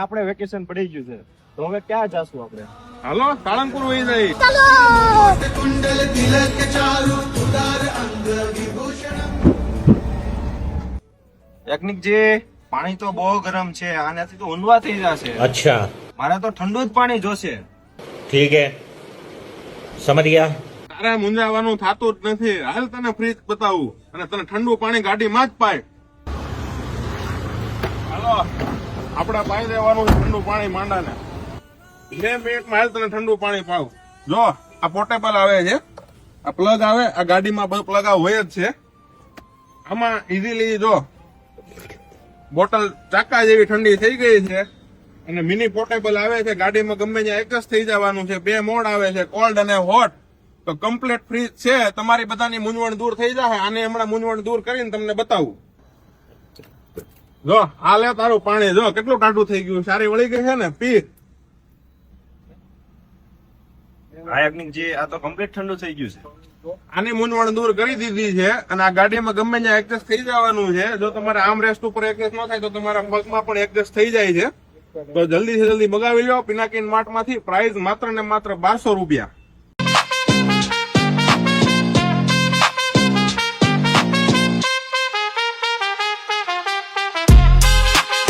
આપણે વેકેશન પડી ગયું છે તો હવે ક્યાં જાશું આપણે? હાલો સાળંગપુર વહી જાય. ટેકનિકજી, પાણી તો બહુ ગરમ છે, આનાથી તો ઊંધવા થઈ જશે. अच्छा મારે તો ઠંડુ જ પાણી જોશે. ठीक है समझ गया. તારે મૂંઝાવાનું થતું જ નથી. હાલ તને ફ્રીજ બતાવું અને તને ઠંડુ પાણી ગાડીમાં જ પાય. હાલો આપણે પાઈ દેવાનું છે ઠંડુ પાણી માંડાને. 2 મિનિટમાં હાલ તને ઠંડુ પાણી પાવ. જો આ પોર્ટેબલ આવે છે, આ પ્લગ આવે, આ ગાડીમાં પ્લગ હોય જ છે. આમાં ઇઝીલી જો બોટલ ચાકા જેવી ઠંડી થઈ ગઈ છે અને મિની પોર્ટેબલ આવે છે. ગાડીમાં ગમે ત્યાં એડજસ્ટ થઈ જવાનું છે. 2 મોડ આવે છે, કોલ્ડ અને હોટ. તો કમ્પ્લીટ ફ્રીજ છે. તમારી બધાની મૂંઝવણ દૂર થઈ જાય. આને હમણાં મૂંઝવણ દૂર કરીને તમને બતાવું. જો આ લે તારું પાણી. જો કેટલું ટાઢું થઈ ગયું. સારી વળી ગઈ છે ને, પી. હા ટેકનિકજી, આ તો કમ્પ્લીટ ઠંડુ થઈ ગયું છે. આની મૂંઝવણ દૂર કરી દીધી છે અને આ ગાડીમાં ગમે ત્યાં એડજસ્ટ થઈ જવાનું છે. જો તમારે આમ રેસ્ટ ઉપર એડજસ્ટ ન થાય તો તમારા પગમાં પણ એડજસ્ટ થઈ જાય છે. તો જલ્દી થી જલ્દી મગાવી લો પિનાકિન માર્ટ માંથી. પ્રાઇસ માત્ર ને માત્ર 1200 રૂપિયા.